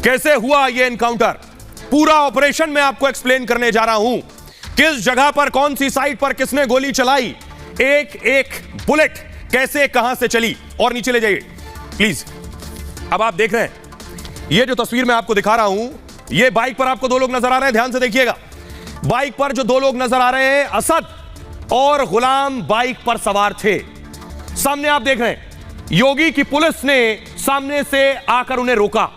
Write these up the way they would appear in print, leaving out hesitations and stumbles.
कैसे हुआ यह एनकाउंटर, पूरा ऑपरेशन मैं आपको एक्सप्लेन करने जा रहा हूं। किस जगह पर, कौन सी साइट पर किसने गोली चलाई, एक एक बुलेट कैसे कहां से चली। और नीचे ले जाइए प्लीज। अब आप देख रहे हैं ये जो तस्वीर मैं आपको दिखा रहा हूं, ये बाइक पर आपको दो लोग नजर आ रहे हैं, ध्यान से देखिएगा। बाइक पर जो दो लोग नजर आ रहे हैं, असद और गुलाम बाइक पर सवार थे। सामने आप देख रहे हैं योगी की पुलिस ने सामने से आकर उन्हें रोका।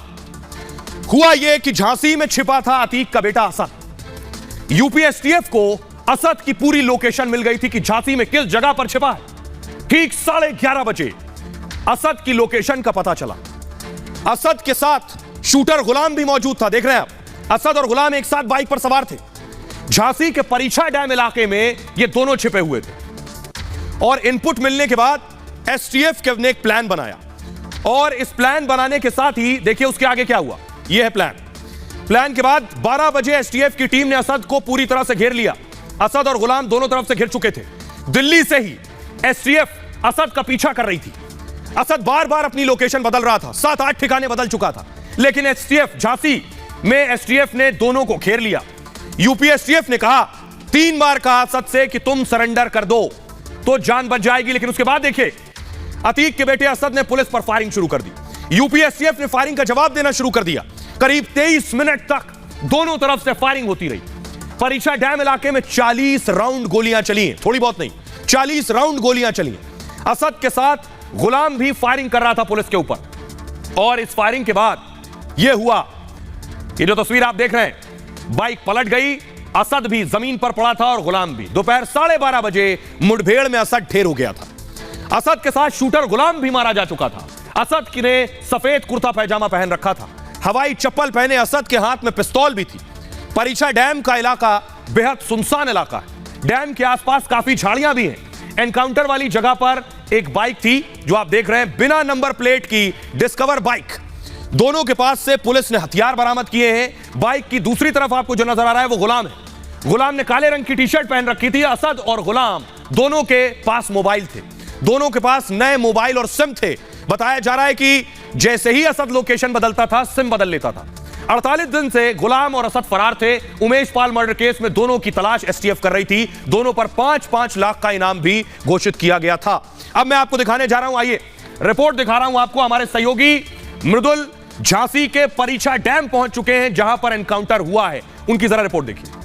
हुआ यह कि झांसी में छिपा था अतीक का बेटा असद। यूपी एसटीएफ को असद की पूरी लोकेशन मिल गई थी कि झांसी में किस जगह पर छिपा है। ठीक 11:30 बजे असद की लोकेशन का पता चला। असद के साथ शूटर गुलाम भी मौजूद था, देख रहे हैं आप। असद और गुलाम एक साथ बाइक पर सवार थे। झांसी के परीक्षा डैम इलाके में ये दोनों छिपे हुए थे। और इनपुट मिलने के बाद एसटीएफ ने एक प्लान बनाया, और इस प्लान बनाने के साथ ही देखिए उसके आगे क्या हुआ। यह है प्लान के बाद 12 बजे एसटीएफ की टीम ने असद को पूरी तरह से घेर लिया। असद और गुलाम दोनों तरफ से घिर चुके थे। दिल्ली से ही एसटीएफ असद का पीछा कर रही थी। असद बार बार अपनी लोकेशन बदल रहा था, 7-8 ठिकाने बदल चुका था, लेकिन एसटीएफ झांसी में एसटीएफ ने दोनों को घेर लिया। यूपी एसटीएफ ने कहा, 3 बार कहा असद से कि तुम सरेंडर कर दो तो जान बच जाएगी, लेकिन उसके बाद देखिए अतीक के बेटे असद ने पुलिस पर फायरिंग शुरू कर दी। यूपी एसटीएफ ने फायरिंग का जवाब देना शुरू कर दिया। करीब 23 मिनट तक दोनों तरफ से फायरिंग होती रही। परीक्षा डैम इलाके में 40 राउंड गोलियां चली हैं, थोड़ी बहुत नहीं, 40 राउंड गोलियां चली हैं। असद के साथ गुलाम भी फायरिंग कर रहा था पुलिस के ऊपर। और इस फायरिंग के बाद यह हुआ, ये जो तस्वीर आप देख रहे हैं, बाइक पलट गई, असद भी जमीन पर पड़ा था और गुलाम भी। दोपहर 12:30 बजे मुठभेड़ में असद ढेर हो गया था। असद के साथ शूटर गुलाम भी मारा जा चुका था। असद ने सफेद कुर्ता पैजामा पहन रखा था, हवाई चप्पल पहने, असद के हाथ में पिस्तौल भी थी। परीक्षा डैम का इलाका बेहद सुनसान इलाका है। डैम के आसपास काफी झाड़ियां भी हैं। एनकाउंटर वाली जगह पर एक बाइक थी जो आप देख रहे हैं, बिना नंबर प्लेट की डिस्कवर बाइक। दोनों के पास से पुलिस ने हथियार बरामद किए हैं। बाइक की दूसरी तरफ आपको जो नजर आ रहा है वो गुलाम है। गुलाम ने काले रंग की टी-शर्ट पहन रखी थी। असद और गुलाम दोनों के पास मोबाइल थे, दोनों के पास नए मोबाइल और सिम थे। बताया जा रहा है कि जैसे ही असद लोकेशन बदलता था, सिम बदल लेता था। 48 दिन से गुलाम और असद फरार थे। उमेश पाल मर्डर केस में दोनों की तलाश एसटीएफ कर रही थी। दोनों पर 5-5 लाख का इनाम भी घोषित किया गया था। अब मैं आपको दिखाने जा रहा हूं, आइए रिपोर्ट दिखा रहा हूं आपको। हमारे सहयोगी मृदुल झांसी के परीक्षा डैम पहुंच चुके हैं जहां पर एनकाउंटर हुआ है। उनकी जरा रिपोर्ट देखिए।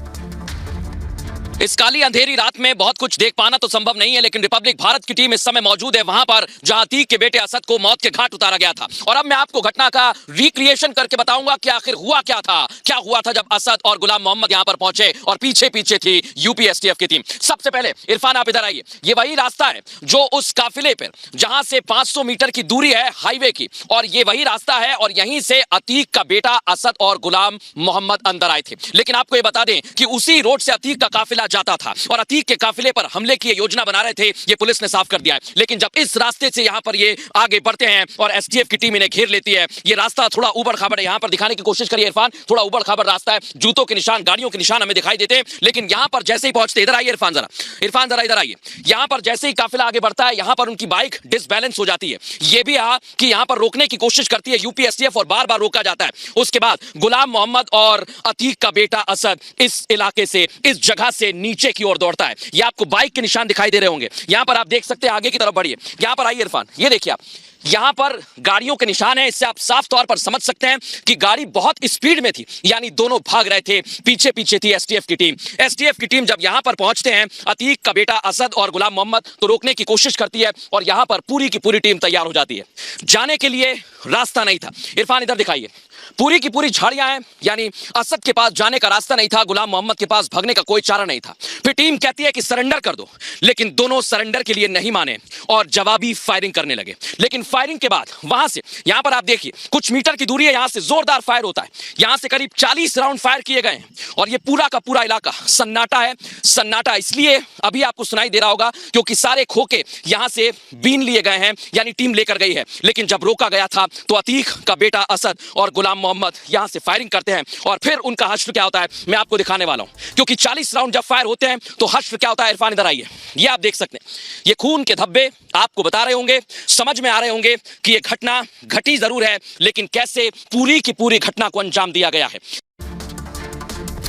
इस काली अंधेरी रात में बहुत कुछ देख पाना तो संभव नहीं है, लेकिन रिपब्लिक भारत की टीम इस समय मौजूद है वहां पर जहां अतीक के बेटे असद को मौत के घाट उतारा गया था। और अब मैं आपको घटना का रिक्रिएशन करके बताऊंगा कि आखिर हुआ क्या हुआ था जब असद और गुलाम मोहम्मद यहां पर पहुंचे और पीछे पीछे थी यूपी एसटीएफ की टीम। सबसे पहले इरफान आप इधर आइए। ये वही रास्ता है जो उस काफिले पर जहां से 500 मीटर की दूरी है हाईवे की, और ये वही रास्ता है और यहीं से अतीक का बेटा असद और गुलाम मोहम्मद अंदर आए थे। लेकिन आपको ये बता दें कि उसी रोड से अतीक का काफिला जाता था और अतीक के काफिले पर हमले की योजना बना रहे थे, ये पुलिस ने साफ कर दिया है। लेकिन जब इस रास्ते से यहां पर ये आगे बढ़ते हैं और एसटीएफ की टीम इन्हें घेर लेती है, ये रास्ता थोड़ा ऊबड़ खाबड़ है। यहां पर दिखाने की कोशिश करिए इरफान, थोड़ा ऊबड़ खाबड़ रास्ता है, जूतों के निशान, गाड़ियों के निशान हमें दिखाई देते हैं। लेकिन यहां पर जैसे ही पहुंचते, इधर आइए इरफान जरा इधर आइए। यहां पर जैसे ही काफिला आगे बढ़ता है, यहां पर उनकी बाइक डिसबैलेंस हो जाती है। ये भी कि यहां पर रोकने की कोशिश करती है यूपी एसटीएफ और बार बार रोका जाता है। उसके बाद गुलाम मोहम्मद और अतीक का बेटा असद इस इलाके से, इस जगह से नीचे की ओर दौड़ता है। ये आपको बाइक के निशान दिखाई दे रहे होंगे। यहां पर आप देख सकते हैं, आगे की तरफ बढ़िए, यहां पर आइए इरफान, ये देखिए आप, यहां पर गाड़ियों के निशान है। इससे आप साफ तौर पर समझ सकते हैं कि गाड़ी बहुत स्पीड में थी, यानी दोनों भाग रहे थे। पीछे पीछे थी एसटीएफ की टीम। एसटीएफ की टीम जब यहां पर पहुंचते हैं, अतीक का बेटा असद और गुलाम मोहम्मद तो रोकने की कोशिश करती है और यहां पर पूरी की पूरी टीम तैयार हो जाती है। जाने के लिए रास्ता नहीं था। इरफान इधर दिखाइए, पूरी की पूरी झाड़ियां हैं, यानी असद के पास जाने का रास्ता नहीं था, गुलाम मोहम्मद के पास भागने का कोई चारा नहीं था। फिर टीम कहती है कि सरेंडर कर दो, लेकिन दोनों सरेंडर के लिए नहीं माने और जवाबी फायरिंग करने लगे। लेकिन फायरिंग के बाद वहां से, यहां पर आप देखिए कुछ मीटर की दूरी है, यहां से जोरदार फायर होता है। यहां से करीब 40 राउंड फायर किए गए हैं और यह पूरा का पूरा इलाका सन्नाटा है। सन्नाटा इसलिए अभी आपको सुनाई दे रहा होगा क्योंकि सारे खोखे यहां से बीन लिए गए हैं, यानी टीम लेकर गई है। लेकिन जब रोका गया था तो अतीक का बेटा असद और गुलाम मोहम्मद यहां से फायरिंग करते हैं और फिर उनका हश्र क्या होता है मैं आपको दिखाने वाला हूं, क्योंकि 40 राउंड जब फायर होते हैं तो हश्र क्या होता है। इरफान इधर आइए, ये आप देख सकते हैं, ये खून के धब्बे आपको बता रहे होंगे, समझ में आ रहे होंगे कि ये घटना घटी जरूर है, लेकिन कैसे पूरी की पूरी घटना को अंजाम दिया गया है।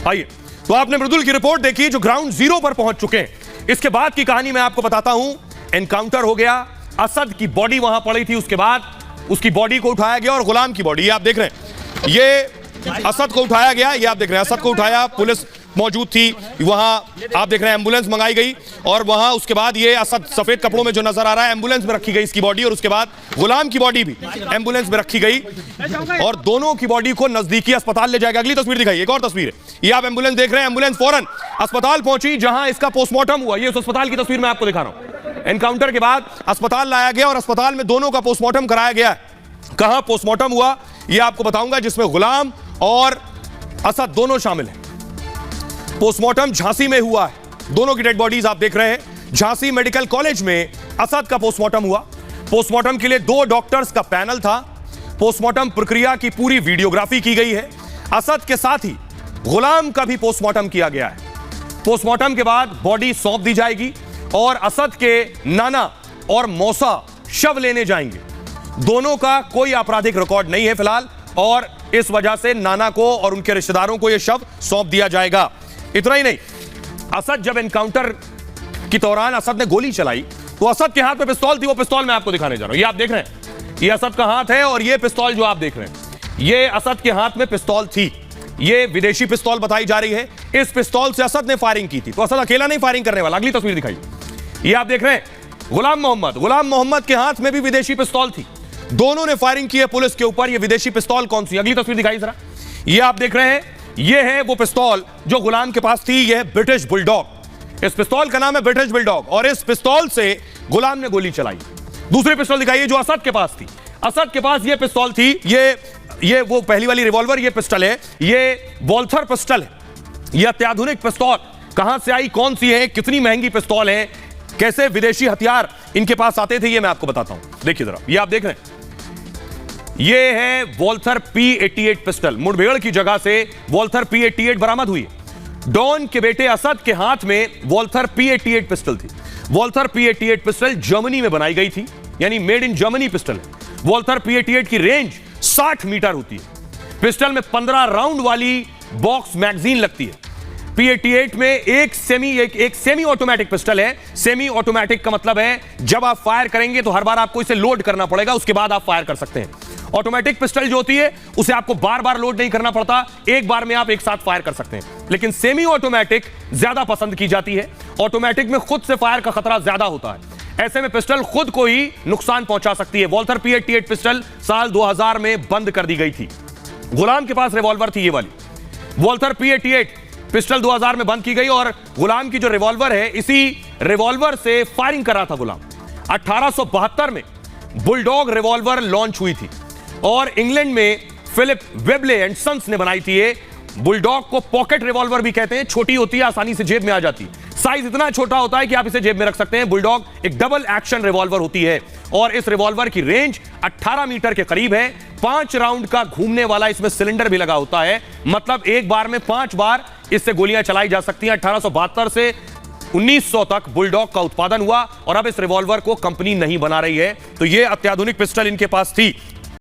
आइए, तो आपने मृदुल की रिपोर्ट देखी जो ग्राउंड जीरो पर पहुंच चुके हैं। इसके बाद की कहानी मैं आपको बताता हूं। एनकाउंटर हो गया, असद की बॉडी वहां पड़ी थी, उसके बाद उसकी बॉडी को उठाया गया और गुलाम की बॉडी, ये आप देख रहे हैं, ये असद को उठाया गया, ये आप देख रहे हैं, असद को उठाया, पुलिस मौजूद थी वहां, आप देख रहे हैं, एम्बुलेंस मंगाई गई और वहां उसके बाद ये असद सफेद कपड़ों में जो नजर आ रहा है एम्बुलेंस में रखी गई इसकी बॉडी, और उसके बाद गुलाम की बॉडी भी एम्बुलेंस में रखी गई और दोनों की बॉडी को नजदीकी अस्पताल ले जाएगा। अगली तस्वीर दिखाई, एक और तस्वीर है, ये आप एम्बुलेंस देख रहे हैं, एम्बुलेंस फौरन अस्पताल पहुंची जहां इसका पोस्टमार्टम हुआ। ये उस अस्पताल की तस्वीर मैं आपको दिखा रहा हूं। एनकाउंटर के बाद अस्पताल लाया गया और अस्पताल में दोनों का पोस्टमार्टम कराया गया। कहां पोस्टमार्टम हुआ यह आपको बताऊंगा, जिसमें गुलाम और असद दोनों शामिल हैं। पोस्टमार्टम झांसी में हुआ है, दोनों की डेड बॉडीज आप देख रहे हैं। झांसी मेडिकल कॉलेज में असद का पोस्टमार्टम हुआ। पोस्टमार्टम के लिए 2 डॉक्टर्स का पैनल था। पोस्टमार्टम प्रक्रिया की पूरी वीडियोग्राफी की गई है। असद के साथ ही गुलाम का भी पोस्टमार्टम किया गया है। पोस्टमार्टम के बाद बॉडी सौंप दी जाएगी और असद के नाना और मौसा शव लेने जाएंगे। दोनों का कोई आपराधिक रिकॉर्ड नहीं है फिलहाल, और इस वजह से नाना को और उनके रिश्तेदारों को यह शव सौंप दिया जाएगा। इतना ही नहीं, असद जब एनकाउंटर के दौरान असद ने गोली चलाई तो असद के हाथ में पिस्तौल थी। वो पिस्तौल मैं आपको दिखाने जा रहा हूं, ये आप देख रहे हैं, ये असद का हाथ है और ये पिस्तौल जो आप देख रहे हैं ये असद के हाथ में पिस्तौल थी। ये विदेशी पिस्तौल बताई जा रही है। इस पिस्तौल से असद ने फायरिंग की थी, तो असद अकेला नहीं फायरिंग करने वाला। अगली तस्वीर दिखाई, ये आप देख रहे हैं, गुलाम मोहम्मद के हाथ में भी विदेशी पिस्तौल थी। दोनों ने फायरिंग की है पुलिस के ऊपर। ये विदेशी पिस्तौल कौन सी, अगली तस्वीर दिखाई जरा, ये आप देख रहे हैं, ये है वो पिस्तौल जो गुलाम के पास थी। यह ब्रिटिश बुलडॉग, इस पिस्तौल का नाम है ब्रिटिश बुलडॉग, और इस पिस्तौल से गुलाम ने गोली चलाई। दूसरी पिस्तौल दिखाइए जो असद के पास थी। असद के पास ये पिस्तौल थी, ये वो पहली वाली रिवॉल्वर, ये पिस्टल है, ये वॉल्थर पिस्टल है। ये अत्याधुनिक पिस्तौल कहां से आई, कौन सी है, कितनी महंगी पिस्तौल है, कैसे विदेशी हथियार इनके पास आते थे, ये मैं आपको बताता हूं। देखिए जरा, ये आप देख रहे हैं, ये है वॉल्थर P88 पिस्टल। मुठभेड़ की जगह से वॉल्थर P88 बरामद हुई। डॉन के बेटे असद के हाथ में वॉल्थर P88 पिस्टल थी। वॉल्थर P88 पिस्टल जर्मनी में बनाई गई थी, यानी मेड इन जर्मनी पिस्टल है। वॉल्थर P88 की रेंज 60 मीटर होती है। पिस्टल में 15 राउंड वाली बॉक्स मैगजीन लगती है। P88 में एक सेमी ऑटोमेटिक पिस्टल है। सेमी ऑटोमेटिक का मतलब है जब आप फायर करेंगे तो हर बार आपको इसे लोड करना पड़ेगा, उसके बाद आप फायर कर सकते हैं। ऑटोमेटिक पिस्टल जो होती है उसे आपको बार बार लोड नहीं करना पड़ता, एक बार में आप एक साथ फायर कर सकते हैं। लेकिन सेमी ऑटोमेटिक ज्यादा पसंद की जाती है। ऑटोमेटिक में खुद से फायर का खतरा ज्यादा होता है, ऐसे में पिस्टल खुद को ही नुकसान पहुंचा सकती है। वॉल्थर P88 पिस्टल साल 2000 में बंद कर दी गई थी। गुलाम के पास रिवॉल्वर थी ये वाली। वॉल्थर P88 पिस्टल 2000 में बंद की गई और गुलाम की जो रिवॉल्वर है, इसी रिवॉल्वर से फायरिंग कर रहा था गुलाम। 1872 में बुलडॉग रिवॉल्वर लॉन्च हुई थी और इंग्लैंड में फिलिप वेबले एंड सन्स ने बनाई थी। ये बुलडॉग को पॉकेट रिवॉल्वर भी कहते हैं, छोटी होती है, आसानी से जेब में आ जाती है। साइज इतना छोटा होता है कि आप इसे जेब में रख सकते हैं। बुलडॉग एक डबल एक्शन रिवॉल्वर होती है और इस रिवॉल्वर की रेंज 18 मीटर के करीब है। 5 राउंड का घूमने वाला इसमें सिलेंडर भी लगा होता है, मतलब एक बार में 5 बार इससे गोलियां चलाई जा सकती हैं। 1872 से 1900 तक बुलडॉग का उत्पादन हुआ और अब इस रिवॉल्वर को कंपनी नहीं बना रही है। तो यह अत्याधुनिक पिस्टल इनके पास थी।